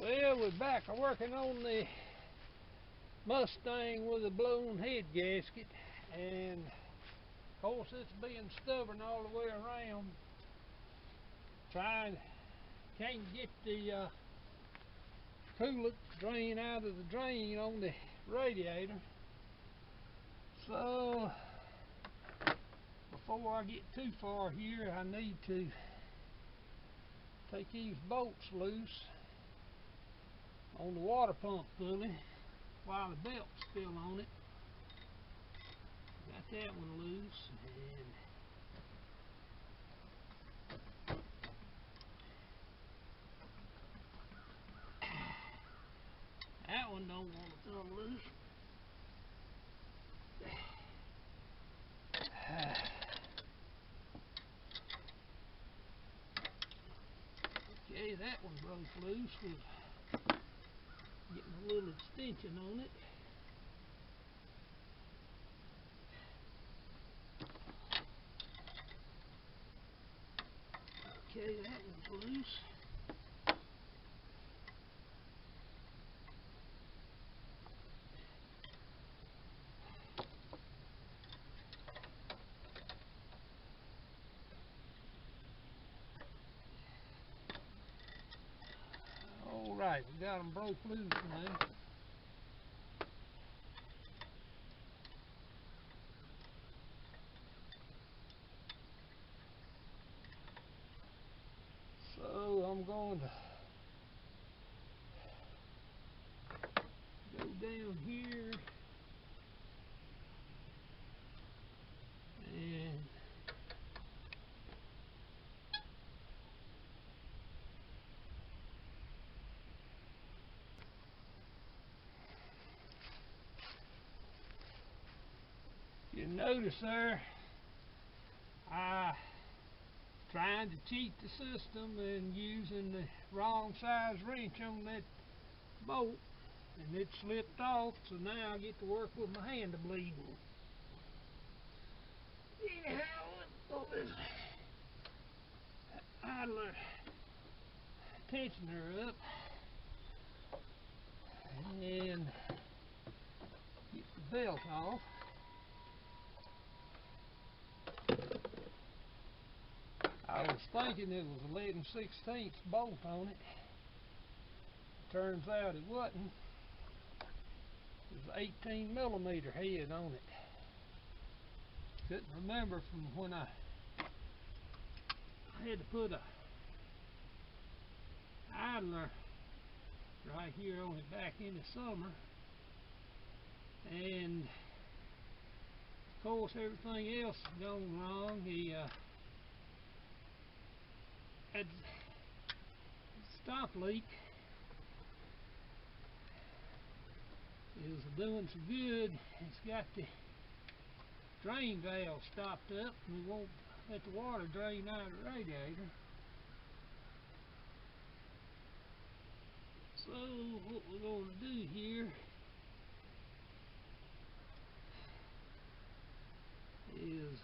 Well, we're back working on the Mustang with a blown head gasket, and of course it's being stubborn all the way around. Can't get the coolant drain out of the drain on the radiator. So before I get too far here, I need to take these bolts loose on the water pump pulley while the belt's still on it. Got that one loose, and that one don't want to come loose. Okay, that one broke loose with getting a little extension on it. Okay, that one's loose. Alright, we got them broke loose now. So I'm going to go down here and you notice there, I trying to cheat the system and using the wrong size wrench on that bolt, and it slipped off, so now I get to work with my hand bleeding. Anyhow, let's pull this idler tensioner up and get the belt off. I was thinking it was 11/16 bolt on it. Turns out it wasn't. It was 18mm head on it. Couldn't remember from when I had to put a idler right here on it back in the summer, and of course everything else gone wrong. He had a stop leak. It was doing so good, it's got the drain valve stopped up, and we won't let the water drain out of the radiator. So what we're going to do here is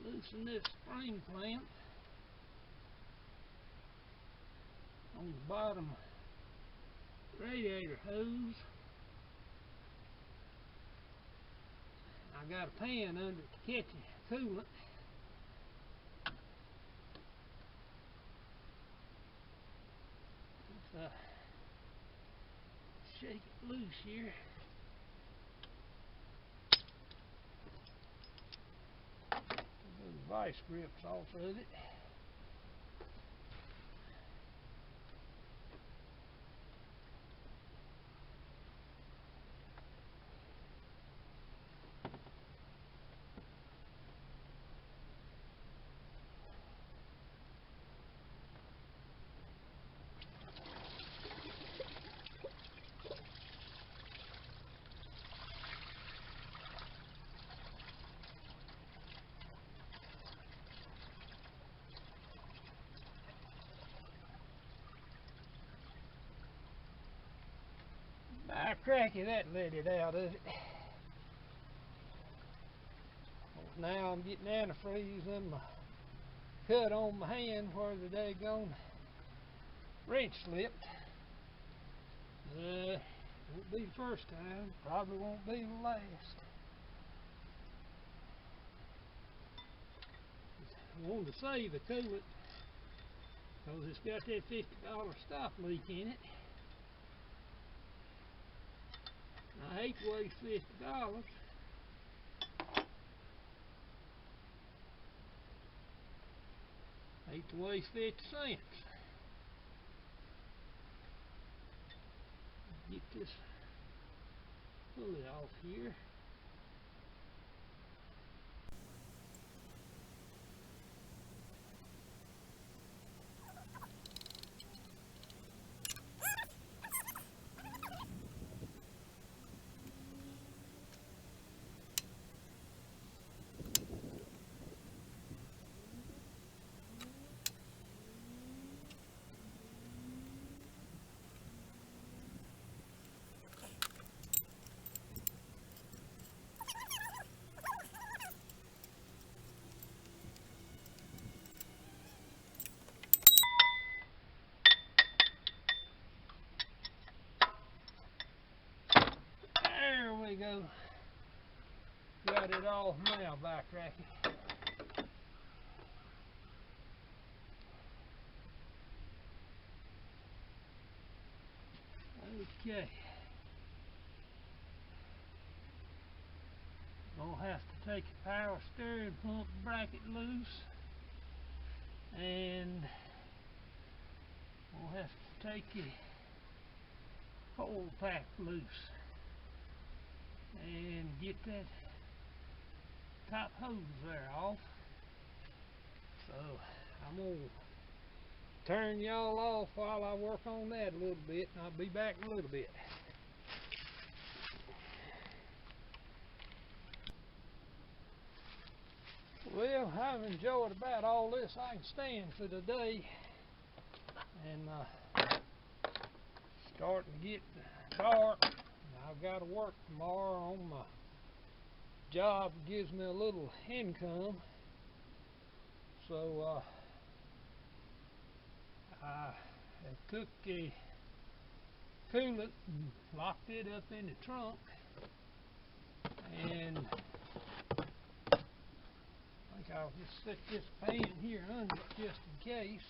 loosen this spring clamp on the bottom radiator hose. I got a pan under it to catch the coolant. Let's shake it loose here. Those vice grips off of it. By cracky, that let it out of it. Now I'm getting antifreeze in my cut on my hand where the daggone wrench slipped. Won't be the first time, probably won't be the last. I wanted to save the coolant because it's got that $50 stop leak in it. I hate to waste $50. Hate to waste 50 cents. Get this pulley off here. There we go. Got it off now, back racket. Okay. Gonna have to take the power steering pump bracket loose, and we'll have to take the coil pack loose and get that top hose there off. So I'm gonna turn y'all off while I work on that a little bit, and I'll be back in a little bit. Well, I've enjoyed about all this I can stand for today, and starting to get dark. I've got to work tomorrow on my job. Gives me a little income, so I took the coolant and locked it up in the trunk, and I think I'll just stick this pan here under it just in case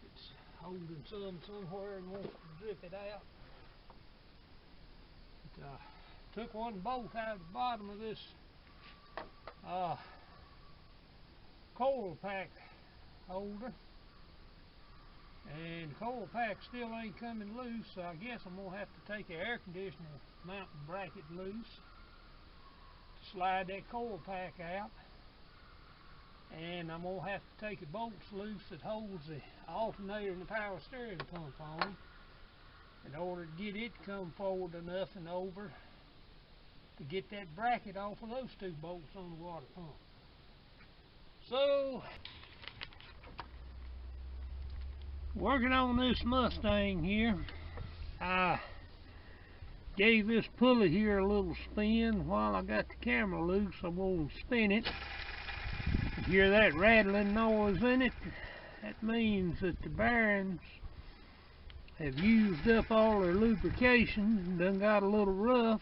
it's holding somewhere and wants to drip it out. But, took one bolt out of the bottom of this coil pack holder, and the coil pack still ain't coming loose, so I guess I'm gonna have to take the air conditioner mounting bracket loose, slide that coil pack out, and I'm gonna have to take the bolts loose that holds the alternator and the power steering pump on in order to get it to come forward enough and over to get that bracket off of those two bolts on the water pump. So, working on this Mustang here, I gave this pulley here a little spin while I got the camera loose. I'm going to spin it. You hear that rattling noise in it? That means that the bearings have used up all their lubrication and done got a little rough,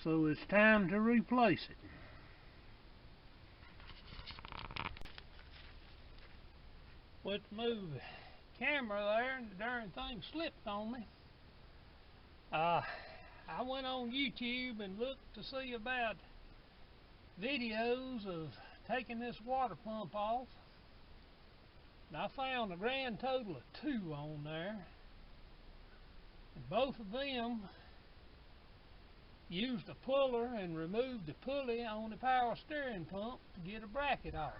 so it's time to replace it. Went to move the camera there and the darn thing slipped on me. I went on YouTube and looked to see about videos of taking this water pump off, and I found a grand total of 2 on there, and both of them used a puller and removed the pulley on the power steering pump to get a bracket off.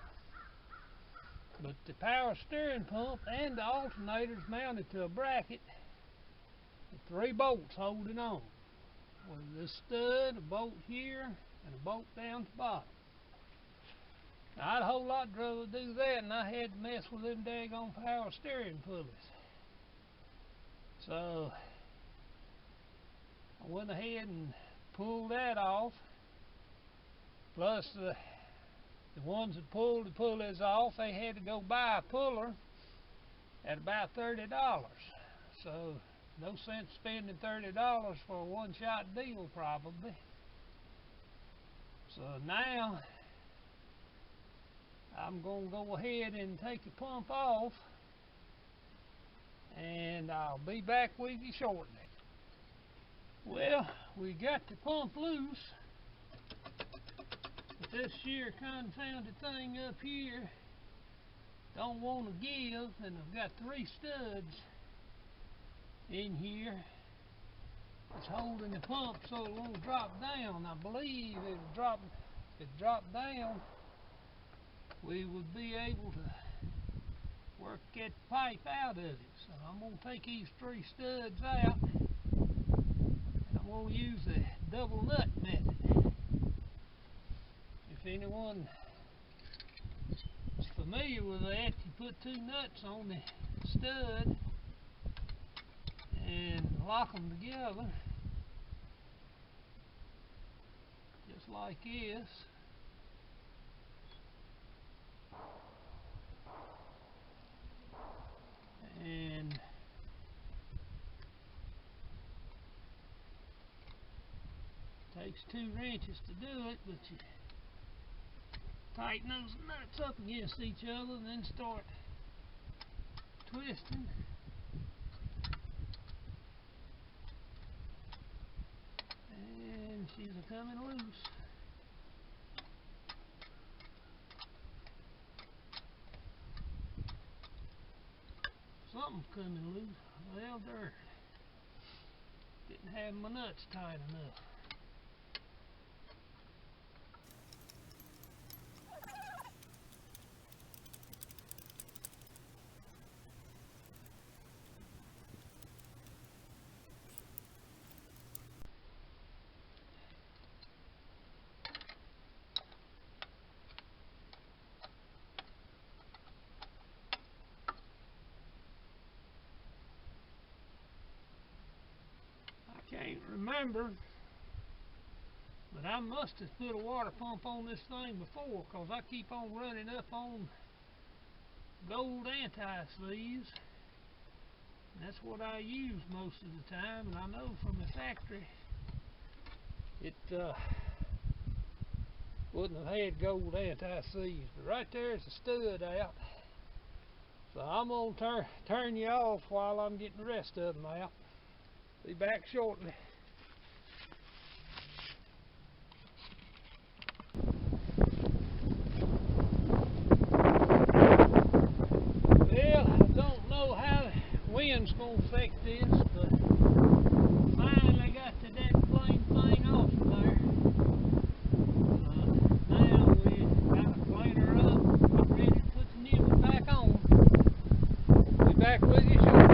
But the power steering pump and the alternator is mounted to a bracket with 3 bolts holding on, with this stud, a bolt here, and a bolt down the bottom. Now, I'd a whole lot rather do that than I had to mess with them daggone power steering pulleys. So I went ahead and pulled that off. Plus the ones that pulled the pulleys off, they had to go buy a puller at about $30. So no sense spending $30 for a one-shot deal probably. So now I'm going to go ahead and take the pump off, and I'll be back with you shortly. Well, we got the pump loose, but this sheer confounded thing up here don't want to give, and I've got 3 studs in here. It's holding the pump so it won't drop down. I believe if it dropped down, we would be able to work that pipe out of it. So I'm going to take these 3 studs out, and I'm going to use the double nut method. If anyone is familiar with that, you put 2 nuts on the stud and lock them together just like this. And takes 2 wrenches to do it, but you tighten those nuts up against each other and then start twisting. And she's coming loose. Something's coming loose. Well, there. Didn't have my nuts tight enough. Can't remember, but I must have put a water pump on this thing before, because I keep on running up on gold anti-sleeves. That's what I use most of the time, and I know from the factory it wouldn't have had gold anti-sleeves. But right there's the stud out. So I'm going to turn you off while I'm getting the rest of them out. Be back shortly. Well, I don't know how the wind's going to affect this, but finally got the dead plane thing off of there. Now we got to clean her up, get ready to put the new one back on. Be back with you shortly.